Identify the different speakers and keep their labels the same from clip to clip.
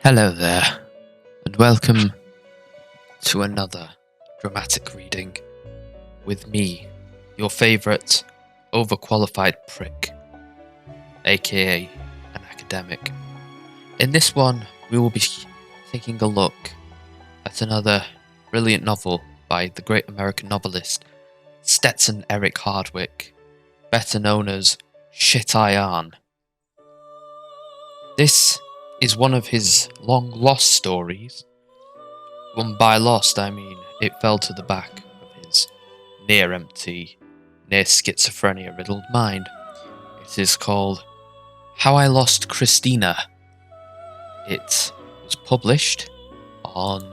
Speaker 1: Hello there, and welcome to another dramatic reading with me, your favourite overqualified prick, aka an academic. In this one, we will be taking a look at another brilliant novel by the great American novelist Stetson Eric Hardwick, better known as Shit I Yarn. This is one of his long lost stories. And by lost, I mean it fell to the back of his near empty, near schizophrenia riddled mind. It is called How I Lost Christina. It was published on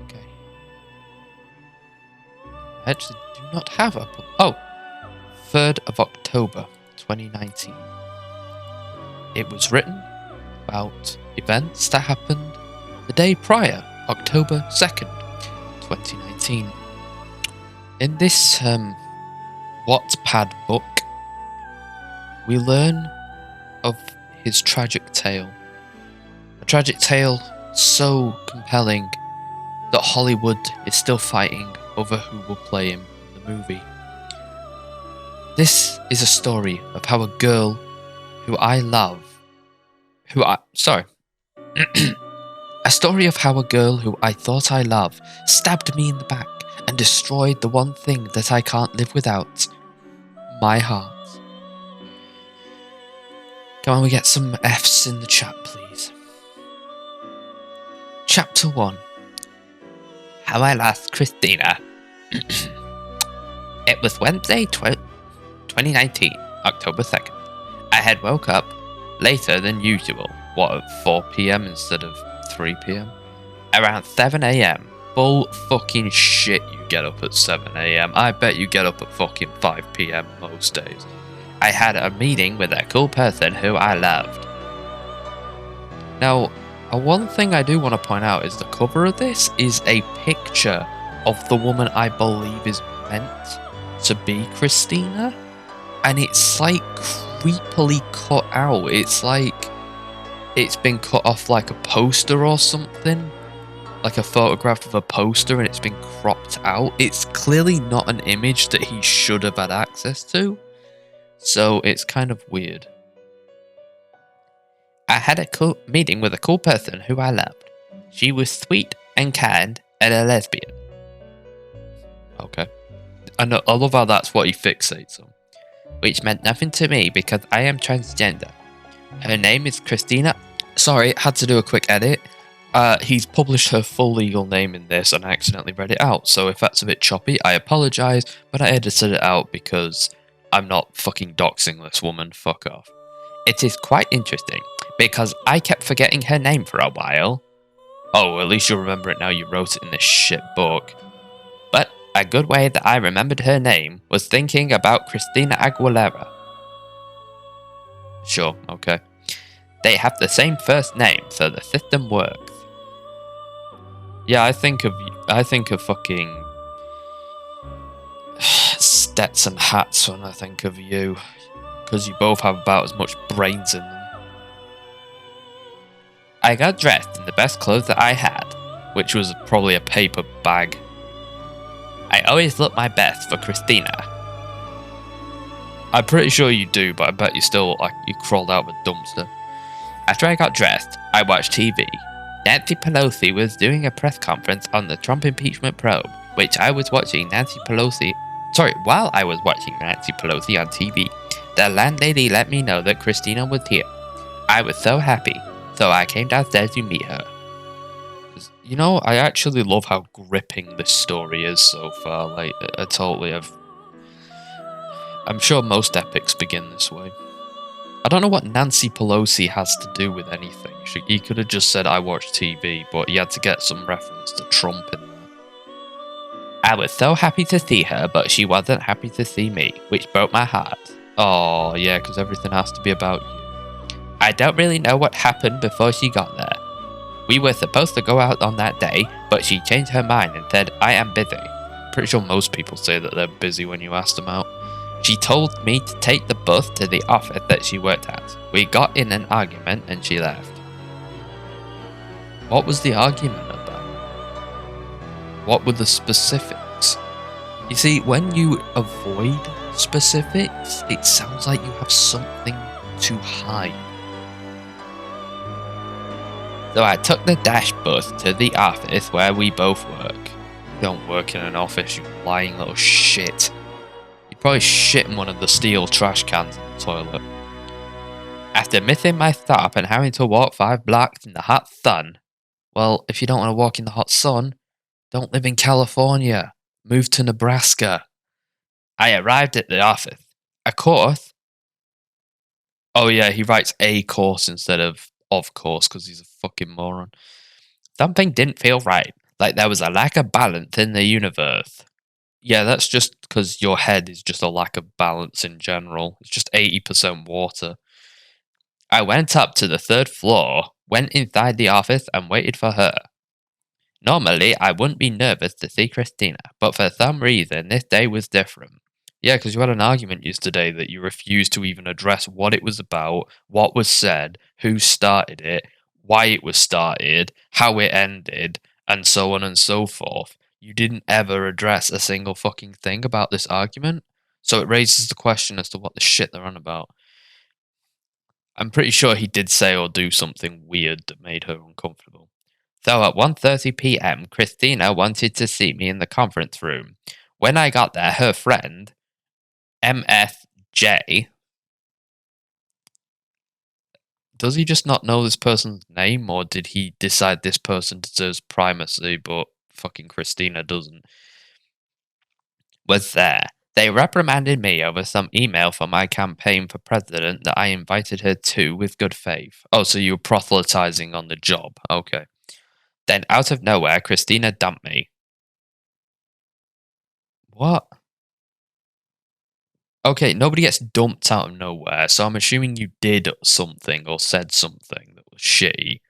Speaker 1: okay. I actually do not have a 3rd of October 2019. It was written about events that happened the day prior, October 2nd, 2019. In this Wattpadd book, we learn of his tragic tale. A tragic tale so compelling that Hollywood is still fighting over who will play him in the movie. This is a story of how a girl who I love, a story of how a girl who I thought I loved stabbed me in the back and destroyed the one thing that I can't live without, my heart. Come on, we get some F's in the chat, please. Chapter 1. How I Lost Christina. It was Wednesday, 2019, October 2nd. I had woke up later than usual. At 4 p.m. instead of 3 p.m? Around 7 a.m. Bull fucking shit you get up at 7 a.m. I bet you get up at fucking 5 p.m. most days. I had a meeting with a cool person who I loved. Now, one thing I do want to point out is the cover of this is a picture of the woman I believe is meant to be Christina. And it's like creepily cut out. It's like it's been cut off like a poster or something. Like a photograph of a poster and it's been cropped out. It's clearly not an image that he should have had access to. So it's kind of weird. I had a cool meeting with a cool person who I loved. She was sweet and kind and a lesbian. Okay. I love how that's what he fixates on. Which meant nothing to me because I am transgender. Her name is Christina. Sorry, had to do a quick edit. He's published her full legal name in this and I accidentally read it out. So if that's a bit choppy, I apologise, but I edited it out because I'm not fucking doxing this woman. Fuck off. It is quite interesting because I kept forgetting her name for a while. Oh, at least you'll remember it now you wrote it in this shit book. But a good way that I remembered her name was thinking about Christina Aguilera. Sure, okay. They have the same first name, so the system works. Yeah, I think of fucking Stetson hats when I think of you, because you both have about as much brains in them. I got dressed in the best clothes that I had, which was probably a paper bag. I always look my best for Christina. I'm pretty sure you do, but I bet you still, you crawled out of a dumpster. After I got dressed, I watched TV. Nancy Pelosi was doing a press conference on the Trump impeachment probe, while I was watching Nancy Pelosi on TV, the landlady let me know that Christina was here. I was so happy, so I came downstairs to meet her. You know, I actually love how gripping this story is so far. I'm sure most epics begin this way. I don't know what Nancy Pelosi has to do with anything. He could have just said, I watch TV, but he had to get some reference to Trump in there. I was so happy to see her, but she wasn't happy to see me, which broke my heart. Oh, yeah, because everything has to be about you. I don't really know what happened before she got there. We were supposed to go out on that day, but she changed her mind and said, I am busy. Pretty sure most people say that they're busy when you ask them out. She told me to take the bus to the office that she worked at. We got in an argument and she left. What was the argument about? What were the specifics? You see, when you avoid specifics, it sounds like you have something to hide. So I took the dash bus to the office where we both work. You don't work in an office, you lying little shit. You'd probably shit in one of the steel trash cans in the toilet. After missing my stop and having to walk 5 blocks in the hot sun. Well, if you don't want to walk in the hot sun, don't live in California. Move to Nebraska. I arrived at the office. A course? Oh yeah, he writes a course instead of course because he's a fucking moron. Something didn't feel right, like there was a lack of balance in the universe. Yeah, that's just because your head is just a lack of balance in general. It's just 80% water. I went up to the 3rd floor, went inside the office, and waited for her. Normally, I wouldn't be nervous to see Christina, but for some reason, this day was different. Yeah, because you had an argument yesterday that you refused to even address what it was about, what was said, who started it, why it was started, how it ended, and so on and so forth. You didn't ever address a single fucking thing about this argument, so it raises the question as to what the shit they're on about. I'm pretty sure he did say or do something weird that made her uncomfortable. So at 1:30 p.m., Christina wanted to see me in the conference room. When I got there, her friend, MFJ, does he just not know this person's name, or did he decide this person deserves primacy, but fucking Christina doesn't? Was there. They reprimanded me over some email for my campaign for president that I invited her to with good faith. Oh, so you were proselytizing on the job. Okay. Then, out of nowhere, Christina dumped me. What? Okay, nobody gets dumped out of nowhere, so I'm assuming you did something or said something that was shitty.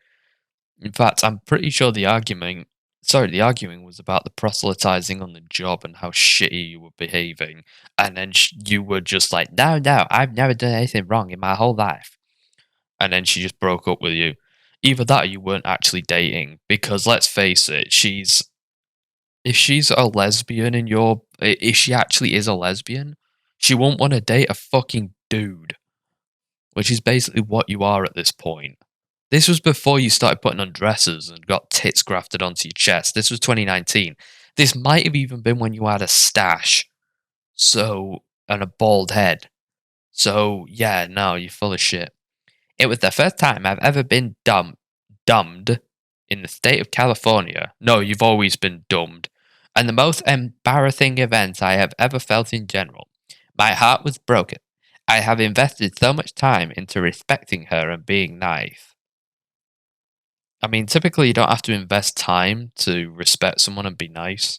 Speaker 1: In fact, I'm pretty sure the arguing was about the proselytizing on the job and how shitty you were behaving. And then you were just like, no, I've never done anything wrong in my whole life. And then she just broke up with you. Either that or you weren't actually dating, because let's face it, if she's a lesbian and if she actually is a lesbian, she won't want to date a fucking dude, which is basically what you are at this point. This was before you started putting on dresses and got tits grafted onto your chest. This was 2019. This might have even been when you had a stash, and a bald head. So, yeah, no, you're full of shit. It was the first time I've ever been dumbed in the state of California. No, you've always been dumbed. And the most embarrassing event I have ever felt in general. My heart was broken. I have invested so much time into respecting her and being nice. I mean, typically you don't have to invest time to respect someone and be nice.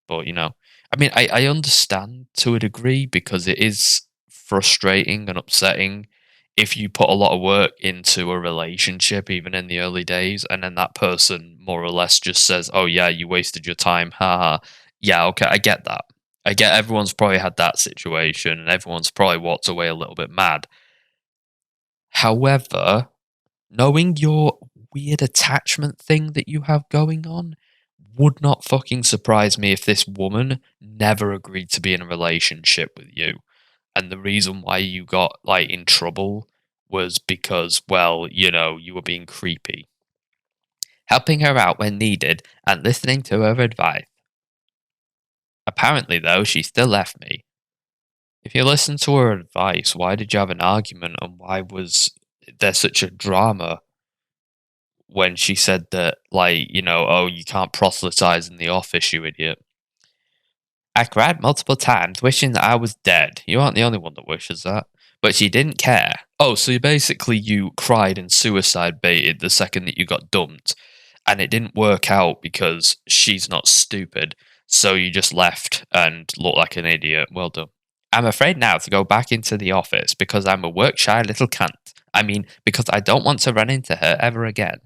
Speaker 1: But, I mean, I understand to a degree because it is frustrating and upsetting if you put a lot of work into a relationship, even in the early days, and then that person more or less just says, oh, yeah, you wasted your time. Haha. Yeah, okay, I get that. I get everyone's probably had that situation and everyone's probably walked away a little bit mad. However, knowing your weird attachment thing that you have going on would not fucking surprise me if this woman never agreed to be in a relationship with you. And the reason why you got in trouble was because, well, you were being creepy. Helping her out when needed and listening to her advice. Apparently, though, she still left me. If you listened to her advice, why did you have an argument and why was there such a drama when she said that, oh, you can't proselytize in the office, you idiot? I cried multiple times, wishing that I was dead. You aren't the only one that wishes that. But she didn't care. Oh, so you cried and suicide baited the second that you got dumped. And it didn't work out because she's not stupid. So you just left and looked like an idiot. Well done. I'm afraid now to go back into the office because I'm a work-shy little cunt. I mean, because I don't want to run into her ever again.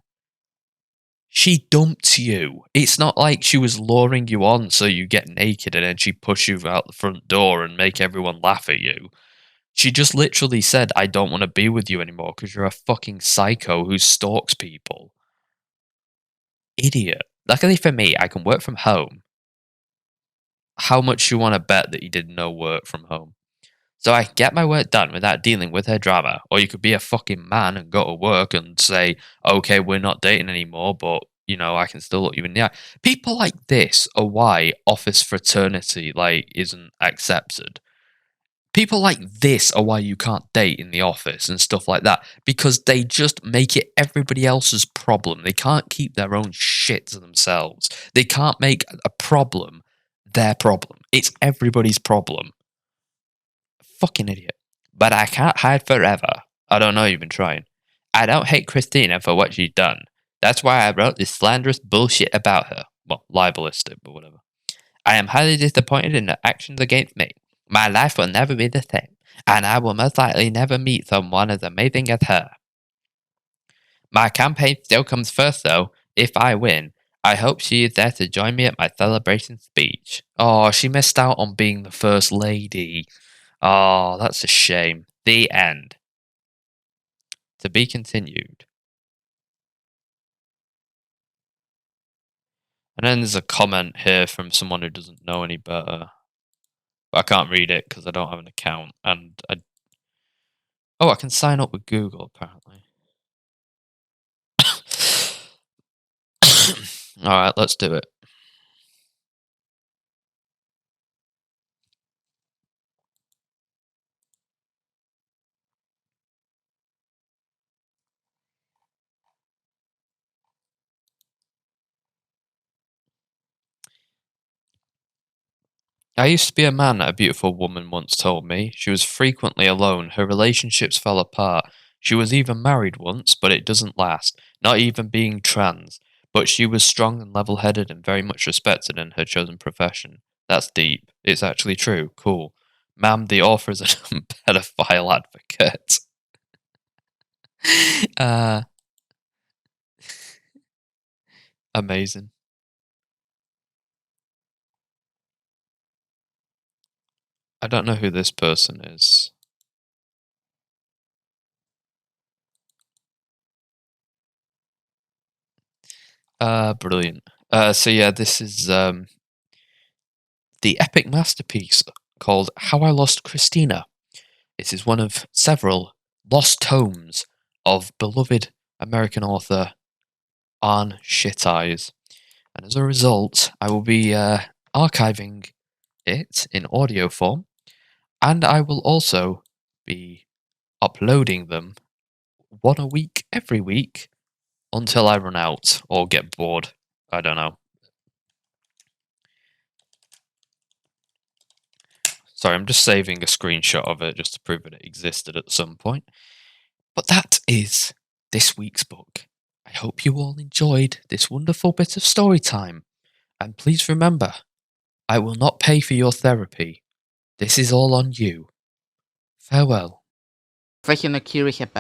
Speaker 1: She dumped you. It's not like she was luring you on so you get naked and then she push you out the front door and make everyone laugh at you. She just literally said, I don't want to be with you anymore because you're a fucking psycho who stalks people. Idiot. Luckily for me, I can work from home. How much you want to bet that you did no work from home? So I can get my work done without dealing with her drama. Or you could be a fucking man and go to work and say, okay, we're not dating anymore, but, you know, I can still look you in the eye. People like this are why office fraternity, like, isn't accepted. People like this are why you can't date in the office and stuff like that. Because they just make it everybody else's problem. They can't keep their own shit to themselves. They can't make a problem their problem. It's everybody's problem. Fucking idiot. But I can't hide forever. I don't know you've been trying. I don't hate Christina for what she's done. That's why I wrote this slanderous bullshit about her. Well, libelistic, but whatever. I am highly disappointed in her actions against me. My life will never be the same, and I will most likely never meet someone as amazing as her. My campaign still comes first, though. If I win, I hope she is there to join me at my celebration speech. Oh, she missed out on being the first lady. Oh, that's a shame. The end. To be continued. And then there's a comment here from someone who doesn't know any better. But I can't read it because I don't have an account. And oh, I can sign up with Google apparently. Alright, let's do it. I used to be a man, a beautiful woman once told me. She was frequently alone. Her relationships fell apart. She was even married once, but it doesn't last, not even being trans. But she was strong and level headed and very much respected in her chosen profession. That's deep. It's actually true. Cool. Ma'am, the author is a pedophile advocate. uh, Amazing. I don't know who this person is. Brilliant. So yeah, this is the epic masterpiece called How I Lost Christina. This is one of several lost tomes of beloved American author Anne Shiteyes. And as a result, I will be archiving it in audio form, and I will also be uploading them one a week every week until I run out or get bored. I don't know. Sorry, I'm just saving a screenshot of it just to prove that it existed at some point. But that is this week's book. I hope you all enjoyed this wonderful bit of story time. And please remember, I will not pay for your therapy. This is all on you. Farewell.
Speaker 2: Welche Kiri heb